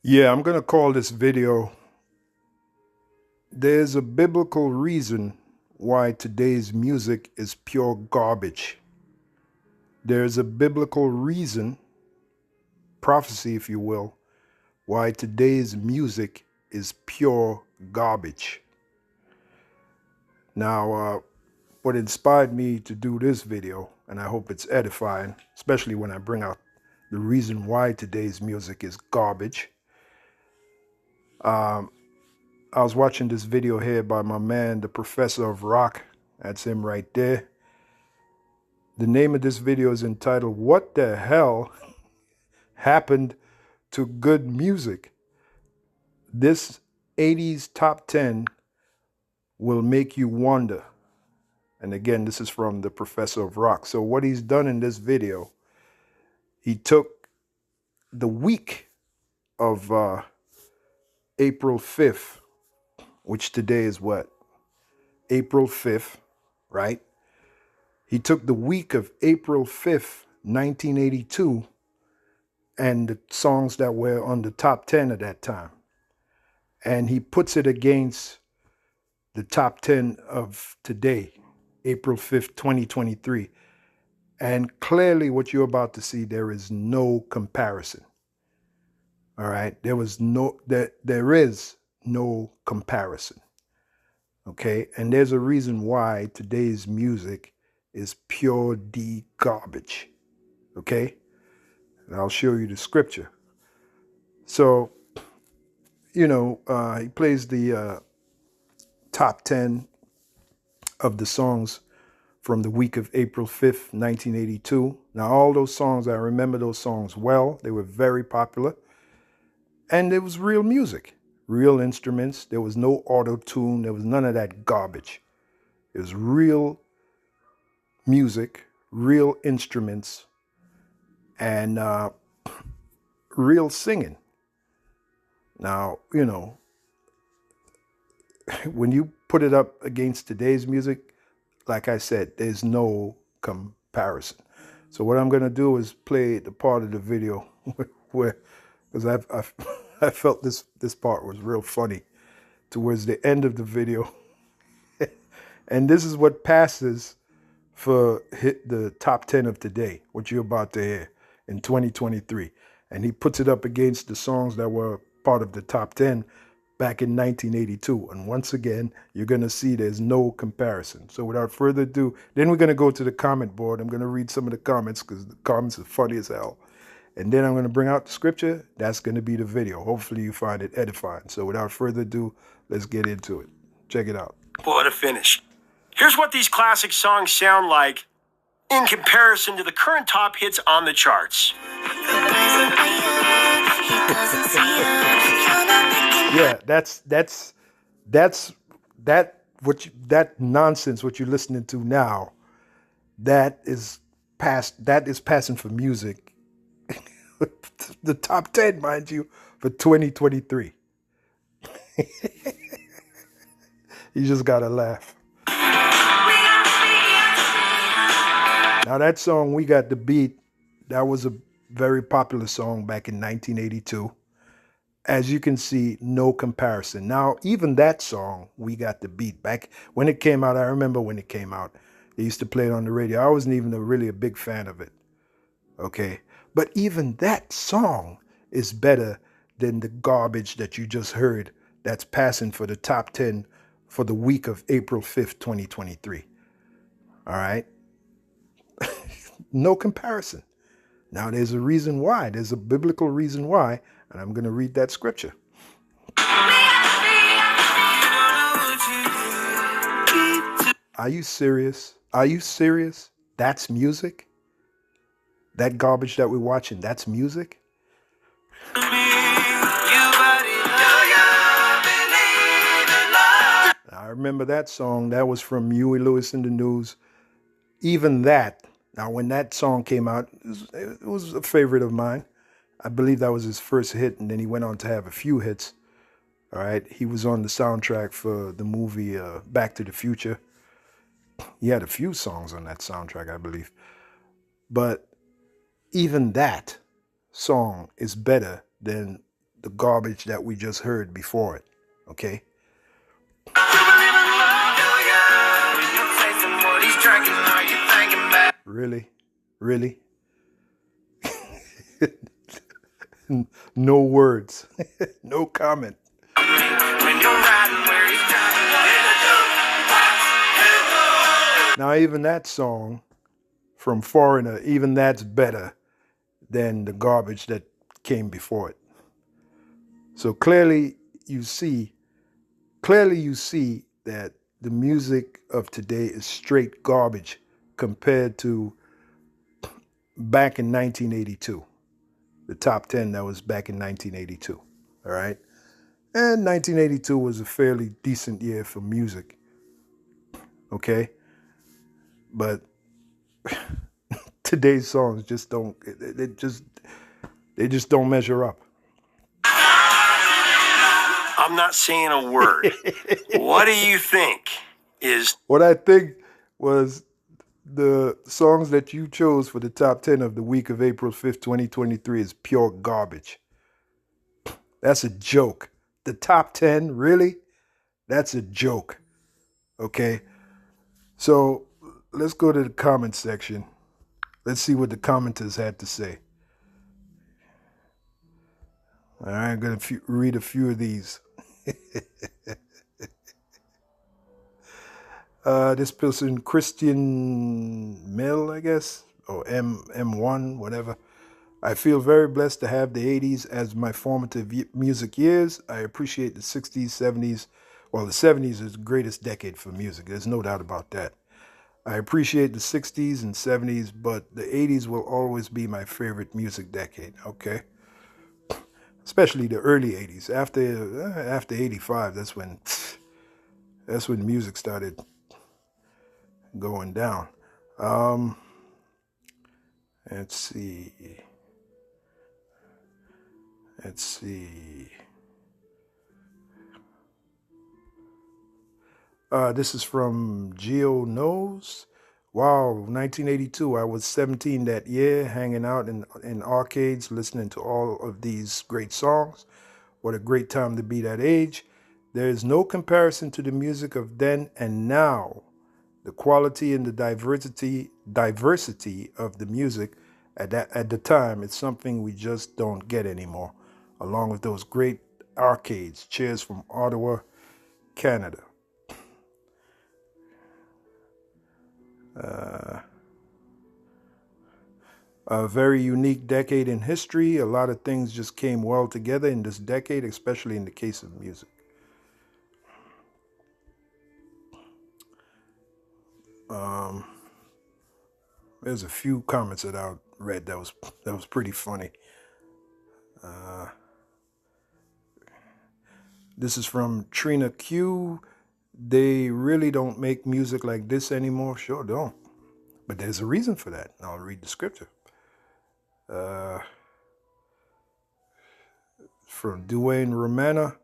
Yeah, I'm going to call this video, There's a Biblical Reason Why Today's Music is Pure Garbage. There's a biblical reason, prophecy if you will, why today's music is pure garbage. Now, what inspired me to do this video, and I hope it's edifying, especially when I bring out the reason why today's music is garbage. I was watching this video here by my man, the Professor of Rock. That's him right there. The name of this video is entitled, What the Hell Happened to Good Music? This 80s top 10 will make you wonder. And again, this is from the Professor of Rock. So what he's done in this video, he took the week of April 5th, which today is what? April 5th, right? He took the week of April 5th, 1982, and the songs that were on the top 10 at that time. And he puts it against the top 10 of today, April 5th, 2023. And clearly what you're about to see, there is no comparison. All right? There is no comparison. Okay? And there's a reason why today's music is pure D garbage. Okay? And I'll show you the scripture. So, he plays the top 10 of the songs from the week of April 5th, 1982. Now, all those songs, I remember those songs well. They were very popular. And it was real music, real instruments. There was no auto-tune. There was none of that garbage. It was real music, real instruments, and real singing. Now, when you put it up against today's music, like I said, there's no comparison. So what I'm going to do is play the part of the video where, because I felt this part was real funny towards the end of the video. And this is what passes for hit the top 10 of today, what you're about to hear in 2023. And he puts it up against the songs that were part of the top 10 back in 1982. And once again, you're going to see there's no comparison. So without further ado, then we're going to go to the comment board. I'm going to read some of the comments because the comments are funny as hell. And then I'm going to bring out the scripture. That's going to be the video. Hopefully you find it edifying. So without further ado, let's get into it. Check it out. What a finish. Here's what these classic songs sound like in comparison to the current top hits on the charts. Yeah, that nonsense what you're listening to now, that is passing for music. The top 10, mind you, for 2023. You just gotta laugh. Now that song, We Got the Beat, that was a very popular song back in 1982. As you can see, no comparison. Now, even that song, We Got the Beat, back when it came out, I remember when it came out, they used to play it on the radio. I wasn't even really a big fan of it, okay? But even that song is better than the garbage that you just heard that's passing for the top 10 for the week of April 5th, 2023, all right? No comparison. Now, there's a reason why. There's a biblical reason why, and I'm going to read that scripture. Are you serious? Are you serious? That's music? That garbage that we're watching, that's music? I remember that song. That was from Huey Lewis and the News. Even that, now when that song came out, it was a favorite of mine. I believe that was his first hit, and then he went on to have a few hits. All right, he was on the soundtrack for the movie Back to the Future. He had a few songs on that soundtrack, I believe. But even that song is better than the garbage that we just heard before it. Okay? Really? Really? No words. No comment. Now, even that song from Foreigner, even that's better than the garbage that came before it. So clearly you see that the music of today is straight garbage compared to back in 1982. The top 10 that was back in 1982. All right? And 1982 was a fairly decent year for music. Okay? But today's songs just don't they just don't measure up. I'm not saying a word. What do you think is... What I think was the songs that you chose for the top 10 of the week of April 5th, 2023 is pure garbage. That's a joke. The top 10, really? That's a joke. Okay? So let's go to the comment section. Let's see what the commenters had to say. All right, I'm going to read a few of these. This person, Christian Mill, I guess, or M1, whatever. I feel very blessed to have the 80s as my formative music years. I appreciate the 60s, 70s. Well, the 70s is the greatest decade for music. There's no doubt about that. I appreciate the 60s and 70s, but the 80s will always be my favorite music decade, okay? Especially the early 80s. After 85, that's when music started going down. Let's see. This is from Geo Knows. Wow, 1982. I was 17 that year, hanging out in arcades, listening to all of these great songs. What a great time to be that age. There is no comparison to the music of then and now. The quality and the diversity of the music at the time is something we just don't get anymore. Along with those great arcades. Cheers from Ottawa, Canada. A very unique decade in history. A lot of things just came well together in this decade, especially in the case of music. There's a few comments that I read that was pretty funny. This is from Trina Q. They really don't make music like this anymore. Sure don't. But there's a reason for that. I'll read the scripture. From Duane Romana.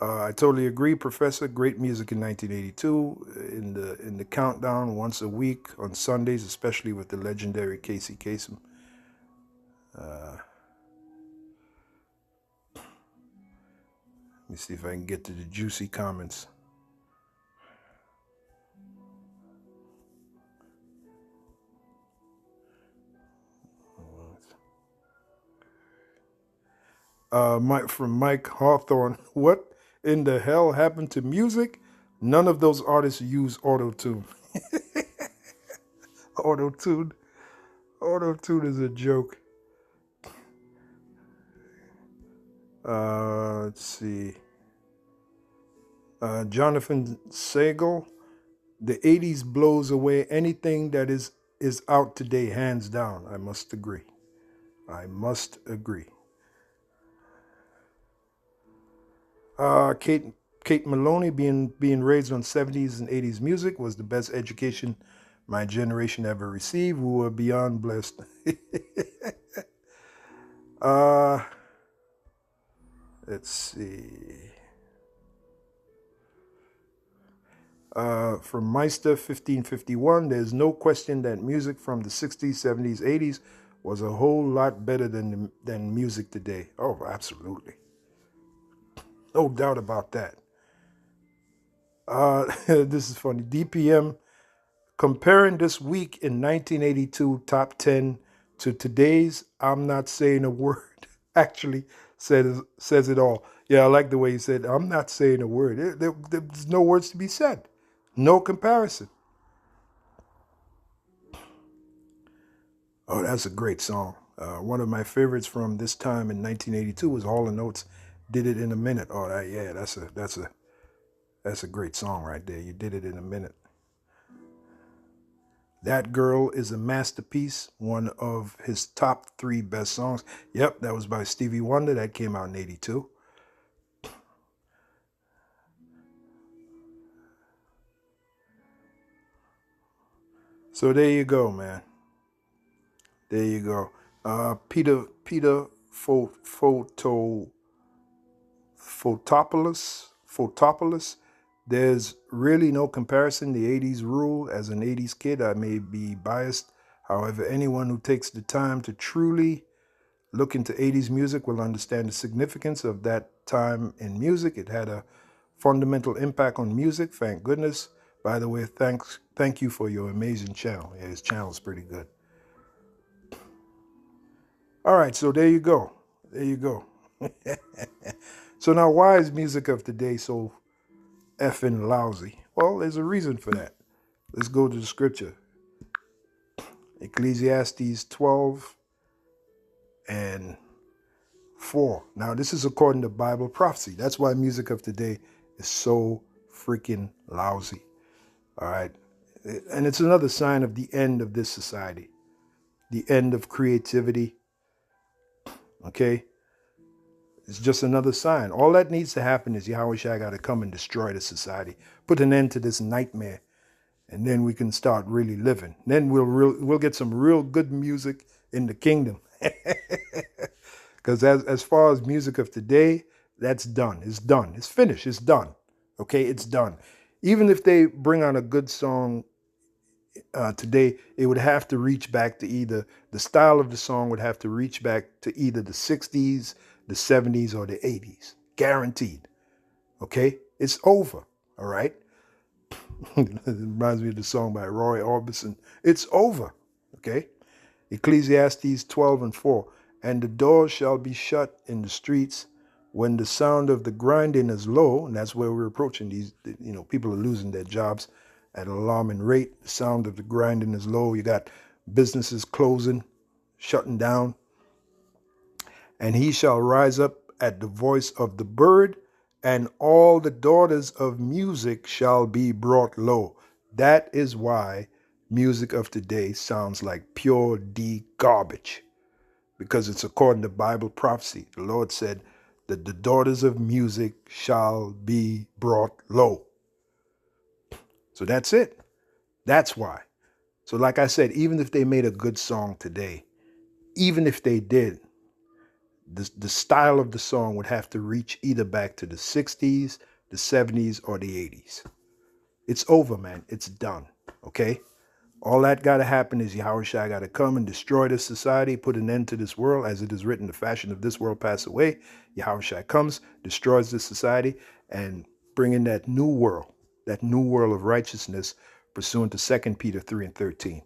I totally agree, Professor. Great music in 1982. In the countdown once a week on Sundays, especially with the legendary Casey Kasem. Let me see if I can get to the juicy comments. From Mike Hawthorne. What in the hell happened to music? None of those artists use auto-tune. Auto-tune is a joke. Let's see. Jonathan Sagal. The 80s blows away anything that is out today, hands down. I must agree. Kate Maloney, being raised on 70s and 80s music was the best education my generation ever received. We were beyond blessed. Let's see. From Meister 1551, there's no question that music from the 60s, 70s, 80s was a whole lot better than music today. Oh, absolutely. No doubt about that. This is funny. DPM comparing this week in 1982 top 10 to today's I'm not saying a word actually says it all. Yeah, I like the way he said, I'm not saying a word. There's no words to be said. No comparison. Oh, that's a great song. One of my favorites from this time in 1982 was Hall and Oates. Did it in a minute. Oh, yeah, that's a great song right there. You did it in a minute. That Girl is a masterpiece, one of his top 3 best songs. Yep, that was by Stevie Wonder. That came out in 82. So there you go, man. There you go. Peter Photopoulos. There's really no comparison. The 80s rule. As an 80s kid, I may be biased. However, anyone who takes the time to truly look into 80s music will understand the significance of that time in music. It had a fundamental impact on music, thank goodness. By the way, thank you for your amazing channel. Yeah, his channel is pretty good. All right, so there you go. There you go. So now, why is music of today so effing lousy? Well, there's a reason for that. Let's go to the scripture. Ecclesiastes 12 and 4. Now, this is according to Bible prophecy. That's why music of today is so freaking lousy. All right. And it's another sign of the end of this society, the end of creativity. Okay. It's just another sign. All that needs to happen is Yahweh Shai got to come and destroy the society, put an end to this nightmare, and then we can start really living. Then we'll get some real good music in the kingdom. Because as far as music of today, that's done. It's done. It's finished. It's done. Okay, it's done. Even if they bring out a good song today, it would have to reach back to either the style of the song would have to reach back to either the 60s, the 70s, or the 80s. Guaranteed. Okay, it's over. All right. It reminds me of the song by Roy Orbison. It's over. Okay. Ecclesiastes 12 and 4. And the doors shall be shut in the streets when the sound of the grinding is low. And that's where we're approaching these, people are losing their jobs at an alarming rate. The sound of the grinding is low. You got businesses closing, shutting down. And he shall rise up at the voice of the bird, and all the daughters of music shall be brought low. That is why music of today sounds like pure D garbage, because it's according to Bible prophecy. The Lord said that the daughters of music shall be brought low. So that's it. That's why. So like I said, even if they made a good song today, even if they did, the style of the song would have to reach either back to the 60s, the 70s, or the 80s. It's over, man. It's done. Okay? All that got to happen is Yahweh Shai got to come and destroy this society, put an end to this world. As it is written, the fashion of this world pass away. Yahweh Shai comes, destroys this society, and bring in that new world of righteousness pursuant to 2 Peter 3 and 13.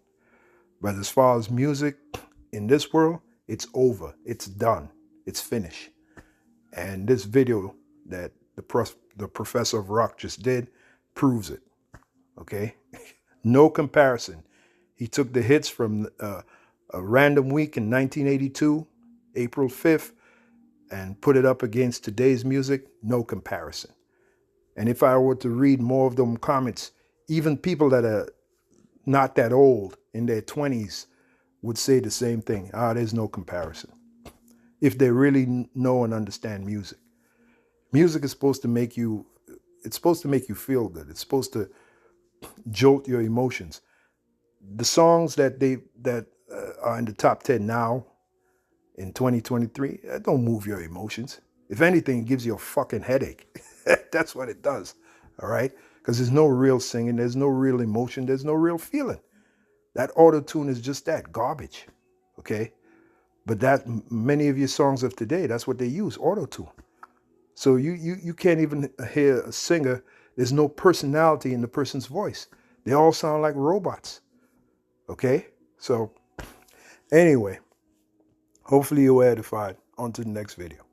But as far as music in this world, it's over. It's done. It's finished. And this video that the professor of rock just did proves it. Okay? No comparison. He took the hits from a random week in 1982, April 5th, and put it up against today's music. No comparison. And if I were to read more of them comments, even people that are not that old, in their 20s, would say the same thing. There's no comparison. If they really know and understand music. Music is supposed to make you, feel good. It's supposed to jolt your emotions. The songs that are in the top 10 now in 2023, don't move your emotions. If anything, it gives you a fucking headache. That's what it does. All right? Because there's no real singing. There's no real emotion. There's no real feeling. That auto-tune is just that, garbage. Okay? But many of your songs of today, that's what they use, auto-tune. So you can't even hear a singer. There's no personality in the person's voice. They all sound like robots. Okay? So anyway, hopefully you were edified. On to the next video.